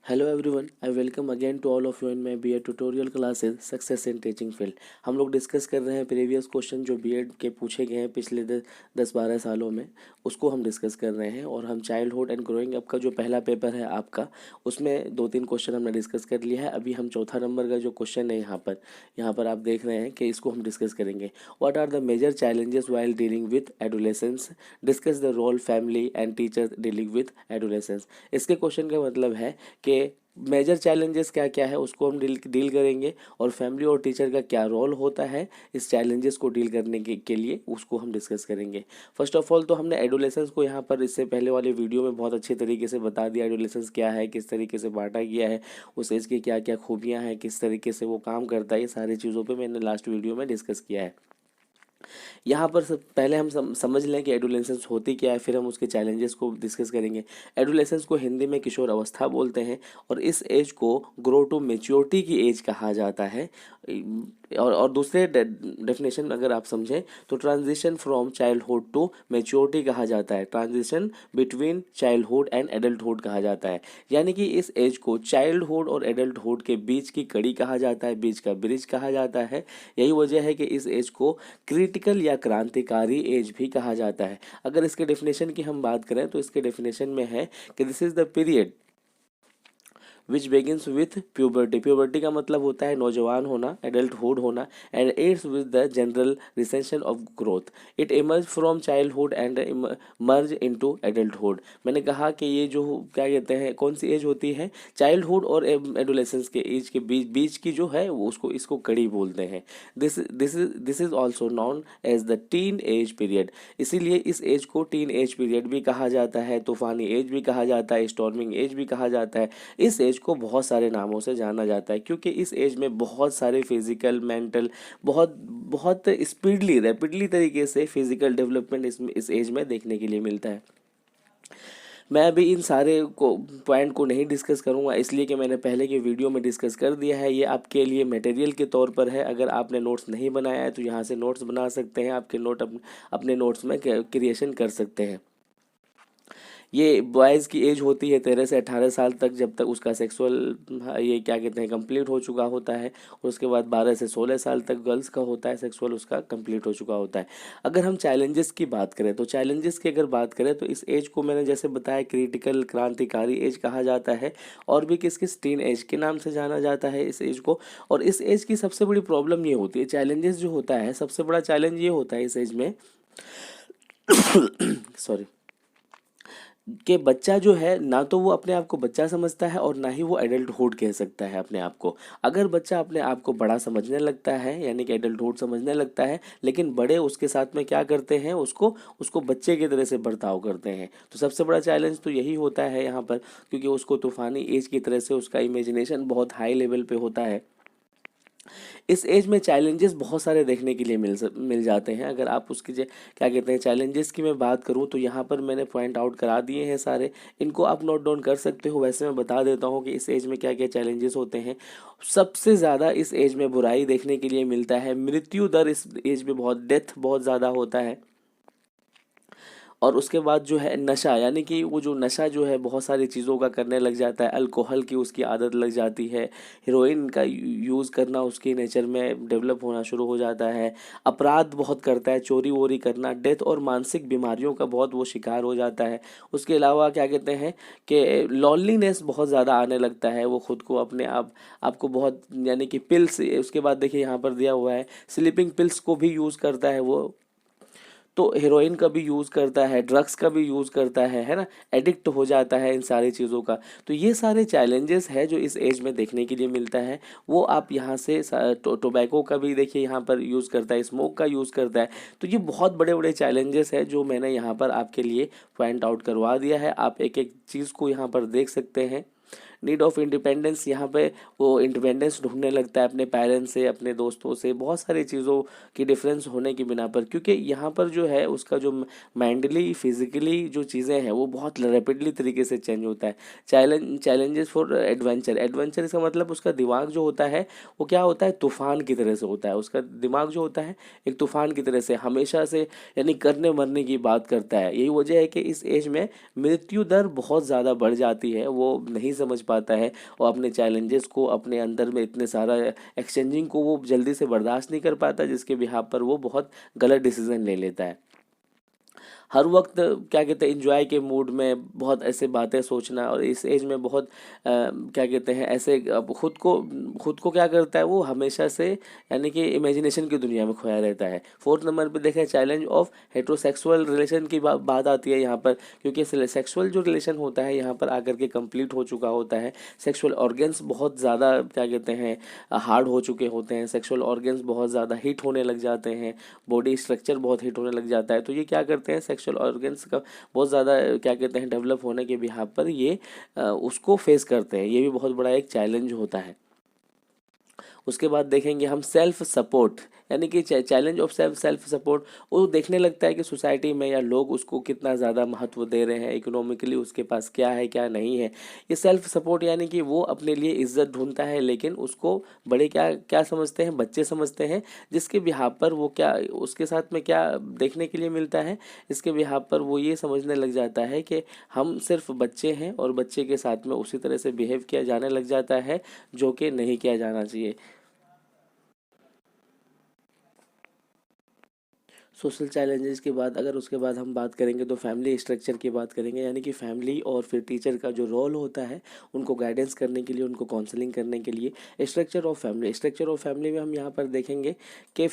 Hello everyone, I welcome again to all of you in my BEd tutorial classes success in teaching field. हम लोग discuss कर रहे हैं previous question जो BEd के पूछे गए हैं पिछले 10-12 सालों में, उसको हम डिस्कस कर रहे हैं। और हम चाइल्डहुड एंड ग्रोइंग अप का जो पहला पेपर है आपका, उसमें 2-3 क्वेश्चन हमने डिस्कस कर लिया है। अभी हम चौथा नंबर का जो क्वेश्चन है यहाँ पर आप देख रहे हैं कि इसको हम डिस्कस करेंगे। What are the major challenges while dealing with adolescence, discuss the role family and teachers dealing with adolescence. इसके क्वेश्चन का मतलब है कि मेजर चैलेंजेस क्या क्या है उसको हम डील करेंगे, और फैमिली और टीचर का क्या रोल होता है इस चैलेंजेस को डील करने के लिए उसको हम डिस्कस करेंगे। फर्स्ट ऑफ ऑल तो हमने एडोलेसेंस को यहाँ पर इससे पहले वाले वीडियो में बहुत अच्छे तरीके से बता दिया एडोलेसेंस क्या है, किस तरीके से बांटा गया है, उस एज की क्या क्या खूबियाँ हैं, किस तरीके से वो काम करता है, ये सारी चीज़ों पर मैंने लास्ट वीडियो में डिस्कस किया है। यहाँ पर पहले हम समझ लें कि एडोलेसेंस होती क्या है, फिर हम उसके चैलेंजेस को डिस्कस करेंगे। एडोलेसेंस को हिंदी में किशोर अवस्था बोलते हैं, और इस एज को ग्रो टू मेच्योरिटी की एज कहा जाता है। और दूसरे डेफिनेशन अगर आप समझें तो transition from childhood to maturity कहा जाता है, transition between childhood and adulthood कहा जाता है। यानी कि इस एज को चाइल्डहुड और एडल्टहुड के बीच की कड़ी कहा जाता है, बीच का ब्रिज कहा जाता है। यही वजह है कि इस एज को क्रिटिकल या क्रांतिकारी एज भी कहा जाता है। अगर इसके डेफिनेशन की हम बात करें तो इसके डेफिनेशन में है कि this is the period which begins with puberty. Puberty का मतलब होता है नौजवान होना, एडल्टहुड होना, and ends with the general recession of growth. It emerge from childhood and merge into adulthood. मैंने कहा कि ये जो क्या कहते हैं, कौन सी एज होती है, चाइल्डहुड और एडोलेसेंस के एज के बीच बीच की जो है वो उसको इसको कड़ी बोलते हैं। This is also known as the teen age period. इसीलिए इस एज को टीन एज पीरियड भी कहा जाता है, तूफानी एज भी कहा जाता है, स्टॉर्मिंग एज भी कहा जाता है। इस एज को बहुत सारे नामों से जाना जाता है, क्योंकि इस एज में बहुत सारे फिजिकल मेंटल बहुत बहुत स्पीडली रैपिडली तरीके से फिजिकल डेवलपमेंट इस एज में देखने के लिए मिलता है। मैं अभी इन सारे को पॉइंट को नहीं डिस्कस करूंगा, इसलिए कि मैंने पहले के वीडियो में डिस्कस कर दिया है। ये आपके लिए मटेरियल के तौर पर है। अगर आपने नोट्स नहीं बनाया है तो यहाँ से नोट्स बना सकते हैं, आपके नोट अपने नोट्स में क्रिएशन कर सकते हैं। ये बॉयज़ की एज होती है 13 से 18 साल तक, जब तक उसका सेक्सुअल ये क्या कहते हैं कंप्लीट हो चुका होता है, और उसके बाद 12 से 16 साल तक गर्ल्स का होता है, सेक्सुअल उसका कंप्लीट हो चुका होता है। अगर हम चैलेंजेस की बात करें तो चैलेंजेस की अगर बात करें तो इस एज को मैंने जैसे बताया क्रिटिकल क्रांतिकारी एज कहा जाता है, और भी किस किस टीन एज के नाम से जाना जाता है इस एज को। और इस एज की सबसे बड़ी प्रॉब्लम ये होती है, चैलेंजेस जो होता है, सबसे बड़ा चैलेंज ये होता है इस एज में सॉरी, कि बच्चा जो है ना तो वो अपने आप को बच्चा समझता है, और ना ही वो एडल्टहुड कह सकता है अपने आप को। अगर बच्चा अपने आप को बड़ा समझने लगता है, यानी कि एडल्टहुड समझने लगता है, लेकिन बड़े उसके साथ में क्या करते हैं, उसको उसको बच्चे की तरह से बर्ताव करते हैं, तो सबसे बड़ा चैलेंज तो यही होता है यहाँ पर, क्योंकि उसको तूफानी एज की तरह से उसका इमेजिनेशन बहुत हाई लेवल पे होता है। इस एज में चैलेंजेस बहुत सारे देखने के लिए मिल जाते हैं। अगर आप उसकी क्या कहते हैं चैलेंजेस की मैं बात करूं तो यहाँ पर मैंने पॉइंट आउट करा दिए हैं सारे, इनको आप नोट डाउन कर सकते हो। वैसे मैं बता देता हूँ कि इस एज में क्या क्या चैलेंजेस होते हैं। सबसे ज़्यादा इस एज में बुराई देखने के लिए मिलता है, मृत्यु दर इस एज में डेथ बहुत ज़्यादा होता है। और उसके बाद जो है नशा, यानी कि वो जो नशा जो है बहुत सारी चीज़ों का करने लग जाता है, अल्कोहल की उसकी आदत लग जाती है, हीरोइन का यूज़ करना उसके नेचर में डेवलप होना शुरू हो जाता है, अपराध बहुत करता है, चोरी वोरी करना, डेथ और मानसिक बीमारियों का बहुत वो शिकार हो जाता है। उसके अलावा क्या कहते हैं कि लॉनलीनेस बहुत ज़्यादा आने लगता है, वो खुद को अपने आपको बहुत, यानी कि पिल्स, उसके बाद देखिए यहाँ पर दिया हुआ है स्लीपिंग पिल्स को भी यूज़ करता है वो, तो हीरोइन का भी यूज़ करता है, ड्रग्स का भी यूज़ करता है ना, एडिक्ट हो जाता है इन सारी चीज़ों का। तो ये सारे चैलेंजेस है जो इस एज में देखने के लिए मिलता है। वो आप यहाँ से टोबैको का भी देखिए यहाँ पर यूज़ करता है, स्मोक का यूज़ करता है। तो ये बहुत बड़े बड़े चैलेंजेस है जो मैंने यहाँ पर आपके लिए पॉइंट आउट करवा दिया है। आप एक एक चीज़ को यहाँ पर देख सकते हैं। नीड ऑफ इंडिपेंडेंस, यहाँ पे वो इंडिपेंडेंस ढूंढने लगता है अपने पेरेंट्स से, अपने दोस्तों से, बहुत सारी चीज़ों की डिफरेंस होने की बिना पर, क्योंकि यहाँ पर जो है उसका जो मेंटली फिजिकली जो चीज़ें हैं वो बहुत रैपिडली तरीके से चेंज होता है। चैलेंजेस फॉर एडवेंचर, एडवेंचर इसका मतलब उसका दिमाग जो होता है वो क्या होता है, तूफान की तरह से होता है। उसका दिमाग जो होता है एक तूफान की तरह से हमेशा से, यानी करने मरने की बात करता है। यही वजह है कि इस एज में मृत्यु दर बहुत ज़्यादा बढ़ जाती है, वो नहीं समझ पाता है और अपने चैलेंजेस को अपने अंदर में इतने सारा एक्सचेंजिंग को वो जल्दी से बर्दाश्त नहीं कर पाता, जिसके बिहाफ पर वो बहुत गलत डिसीजन ले लेता है। हर वक्त क्या कहते हैं एंजॉय के मूड में बहुत ऐसे बातें सोचना, और इस एज में बहुत क्या कहते हैं ऐसे अब खुद को क्या करता है वो हमेशा से, यानी कि इमेजिनेशन की दुनिया में खोया रहता है। फोर्थ नंबर पे देखें चैलेंज ऑफ हेट्रोसेक्सुअल रिलेशन की बात आती है यहाँ पर, क्योंकि सेक्सुअल जो रिलेशन होता है यहाँ पर आकर के कंप्लीट हो चुका होता है। सेक्सुअल ऑर्गन्स बहुत ज़्यादा क्या कहते हैं हार्ड हो चुके होते हैं, सेक्सुअल ऑर्गन्स बहुत ज़्यादा हिट होने लग जाते हैं, बॉडी स्ट्रक्चर बहुत हिट होने लग जाता है। तो ये क्या करते हैं सेक्सुअल ऑर्गन्स का बहुत ज़्यादा क्या कहते हैं डेवलप होने के बिहाफ पर ये उसको फेस करते हैं। ये भी बहुत बड़ा एक चैलेंज होता है। उसके बाद देखेंगे हम सेल्फ सपोर्ट, यानी कि चैलेंज ऑफ सेल्फ सपोर्ट। वो देखने लगता है कि सोसाइटी में या लोग उसको कितना ज़्यादा महत्व दे रहे हैं, इकोनॉमिकली उसके पास क्या है क्या नहीं है। ये सेल्फ सपोर्ट यानी कि वो अपने लिए इज्जत ढूंढता है, लेकिन उसको बड़े क्या क्या समझते हैं, बच्चे समझते हैं, जिसके बिहाफ पर वो क्या उसके साथ में क्या देखने के लिए मिलता है, इसके बिहाफ पर वो ये समझने लग जाता है कि हम सिर्फ बच्चे हैं, और बच्चे के साथ में उसी तरह से बिहेव किया जाने लग जाता है जो कि नहीं किया जाना चाहिए। सोशल चैलेंजेस के बाद अगर उसके बाद हम बात करेंगे तो फैमिली स्ट्रक्चर की बात करेंगे, यानी कि फैमिली और फिर टीचर का जो रोल होता है उनको गाइडेंस करने के लिए, उनको काउंसलिंग करने के लिए। स्ट्रक्चर ऑफ फैमिली में हम यहाँ पर देखेंगे कि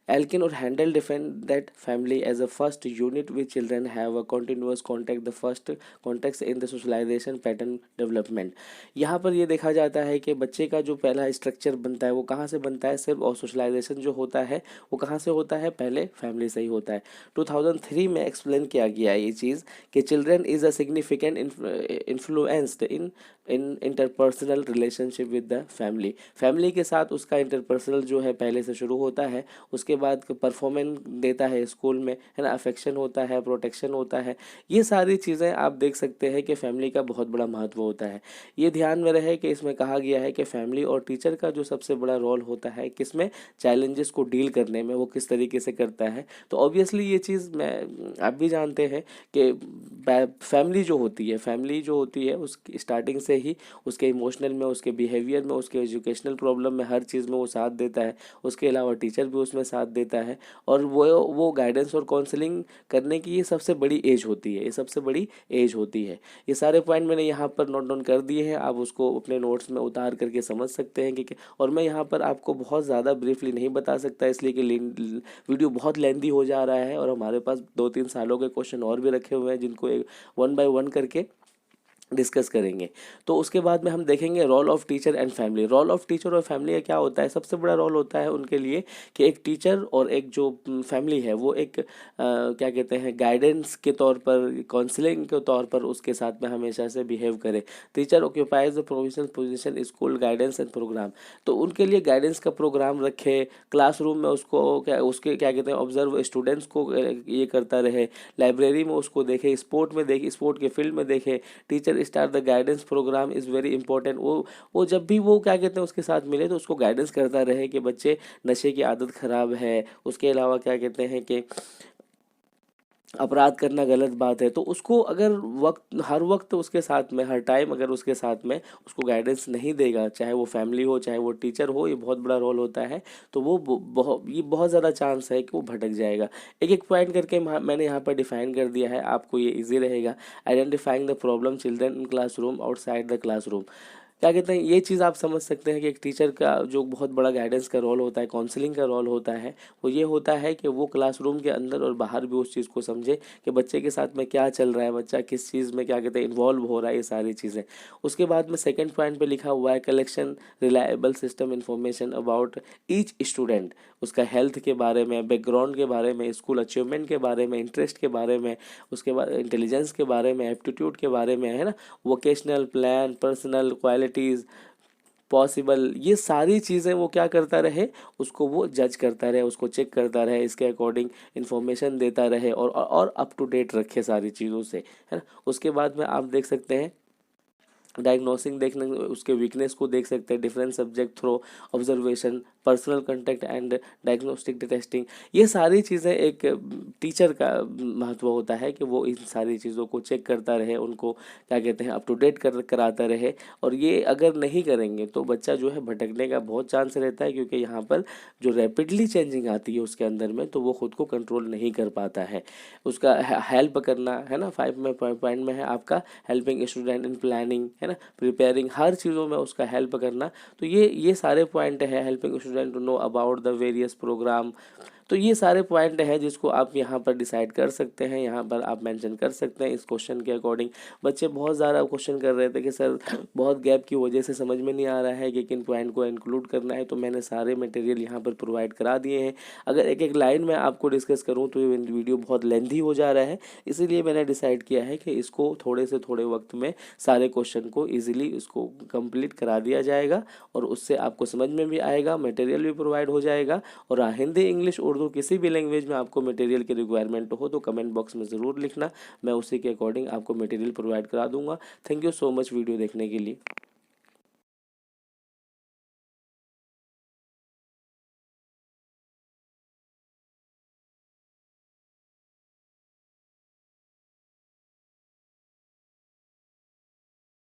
एल्किन और Handel defined that family as a first unit which children have a continuous contact the first contact in the socialization pattern development. यहाँ पर ये देखा जाता है कि बच्चे का जो पहला स्ट्रक्चर बनता है वो कहाँ से बनता है, सिर्फ और सोशलाइजेशन जो होता है वो कहाँ से होता है, पहले फैमिली से ही होता है। 2003 में एक्सप्लेन किया गया ये चीज़ कि children is a significant influenced in in interpersonal relationship with the family. Family के साथ उसका इंटरपर्सनल जो है पहले से शुरू होता है, उसके बाद परफॉर्मेंस देता है स्कूल में, है ना, अफेक्शन होता है, प्रोटेक्शन होता है। ये सारी चीज़ें आप देख सकते हैं कि फैमिली का बहुत बड़ा महत्व होता है। ये ध्यान में रहे कि इसमें कहा गया है कि फैमिली और टीचर का जो सबसे बड़ा रोल होता है किसमें, चैलेंजेस को डील करने में, वो किस तरीके से करता है। तो ऑब्वियसली ये चीज़ मैं आप भी जानते हैं कि फैमिली जो होती है उसकी स्टार्टिंग से ही उसके इमोशनल में, उसके बिहेवियर में, उसके एजुकेशनल प्रॉब्लम में, हर चीज़ में वो साथ देता है। उसके अलावा टीचर भी उसमें साथ देता है, और वो गाइडेंस और काउंसलिंग करने की ये सबसे बड़ी एज होती है, ये सबसे बड़ी एज होती है। ये सारे पॉइंट मैंने यहाँ पर नोट डाउन कर दिए हैं, आप उसको अपने नोट्स में उतार करके समझ सकते हैं कि और मैं यहाँ पर आपको बहुत ज़्यादा ब्रीफली नहीं बता सकता, इसलिए कि वीडियो बहुत लेंदी हो जा रहा है, और हमारे पास 2-3 सालों के क्वेश्चन और भी रखे हुए हैं जिनको एक वन बाय वन करके डिस्कस करेंगे। तो उसके बाद में हम देखेंगे role of teacher and family. Role of teacher और फैमिली का क्या होता है, सबसे बड़ा रोल होता है उनके लिए कि एक टीचर और एक जो फैमिली है वो एक क्या कहते हैं गाइडेंस के तौर पर, काउंसलिंग के तौर पर उसके साथ में हमेशा से बिहेव करे। Teacher occupies the provisional position school guidance and program, तो उनके लिए गाइडेंस का प्रोग्राम रखे, क्लासरूम में उसको उसके क्या कहते हैं ऑब्जर्व स्टूडेंट्स को ये करता रहे, लाइब्रेरी में उसको देखे, स्पोर्ट में देखे, स्पोर्ट के फील्ड में देखे। Teacher start the guidance program is very important. वो जब भी वो क्या कहते हैं उसके साथ मिले तो उसको गाइडेंस करता रहे कि बच्चे नशे की आदत खराब है, उसके अलावा क्या कहते हैं कि अपराध करना गलत बात है। तो उसको अगर हर वक्त उसके साथ में, हर टाइम अगर उसके साथ में उसको गाइडेंस नहीं देगा, चाहे वो फैमिली हो चाहे वो टीचर हो, ये बहुत बड़ा रोल होता है। तो वो बहुत ज़्यादा चांस है कि वो भटक जाएगा। एक एक पॉइंट करके मैंने यहाँ पर डिफाइन कर दिया है, आपको ये इजी रहेगा। Identifying the problem children in classroom outside the classroom, क्या कहते हैं ये चीज़ आप समझ सकते हैं कि एक टीचर का जो बहुत बड़ा गाइडेंस का रोल होता है, काउंसलिंग का रोल होता है, वो ये होता है कि वो क्लासरूम के अंदर और बाहर भी उस चीज़ को समझे कि बच्चे के साथ में क्या चल रहा है, बच्चा किस चीज़ में क्या कहते हैं इन्वॉल्व हो रहा है, ये सारी चीज़ें। उसके बाद में सेकंड पॉइंट पे लिखा हुआ है collection reliable system information about each student, उसका हेल्थ के बारे में, बैकग्राउंड के बारे में, स्कूल अचीवमेंट के बारे में, इंटरेस्ट के बारे में, उसके बाद इंटेलिजेंस के बारे में, एप्टीट्यूड के बारे में, है ना, vocational plan, personal qualities possible, ये सारी चीज़ें वो क्या करता रहे, उसको वो जज करता रहे, उसको चेक करता रहे, इसके अकॉर्डिंग इन्फॉर्मेशन देता रहे, और अप टू डेट रखे सारी चीज़ों से, है ना। उसके बाद में आप देख सकते हैं डायग्नोसिंग देखने, उसके वीकनेस को देख सकते हैं, different subject through observation, personal contact and diagnostic testing. ये सारी चीज़ें एक टीचर का महत्व होता है कि वो इन सारी चीज़ों को चेक करता रहे, उनको क्या कहते हैं अप टू डेट कराता रहे। और ये अगर नहीं करेंगे तो बच्चा जो है भटकने का बहुत चांस रहता है, क्योंकि यहाँ पर जो रैपिडली चेंजिंग आती है उसके अंदर में, तो वो खुद को कंट्रोल नहीं कर पाता है। उसका हेल्प करना है ना, 5 में पॉइंट में है आपका हेल्पिंग स्टूडेंट इन प्लानिंग, है ना, प्रिपेयरिंग, हर चीज़ों में उसका हेल्प करना। तो ये सारे पॉइंट है, helping student to know about the various program. तो ये सारे पॉइंट है जिसको आप यहाँ पर डिसाइड कर सकते हैं, यहाँ पर आप मेंशन कर सकते हैं इस क्वेश्चन के अकॉर्डिंग। बच्चे बहुत ज़्यादा क्वेश्चन कर रहे थे कि सर बहुत गैप की वजह से समझ में नहीं आ रहा है कि किन पॉइंट को इंक्लूड करना है, तो मैंने सारे मटेरियल यहाँ पर प्रोवाइड करा दिए हैं। अगर एक एक लाइन में आपको डिस्कस करूँ तो ये वीडियो बहुत लेंथी हो जा रहा है, इसीलिए मैंने डिसाइड किया है कि इसको थोड़े से थोड़े वक्त में सारे क्वेश्चन को ईजिली इसको कंप्लीट करा दिया जाएगा, और उससे आपको समझ में भी आएगा, मटेरियल भी प्रोवाइड हो जाएगा। और हिंदी, इंग्लिश, उर्दू किसी भी लैंग्वेज में आपको मटेरियल की रिक्वायरमेंट हो तो कमेंट बॉक्स में ज़रूर लिखना, मैं उसी के अकॉर्डिंग आपको मटेरियल प्रोवाइड करा दूंगा। Thank you so much video देखने के लिए।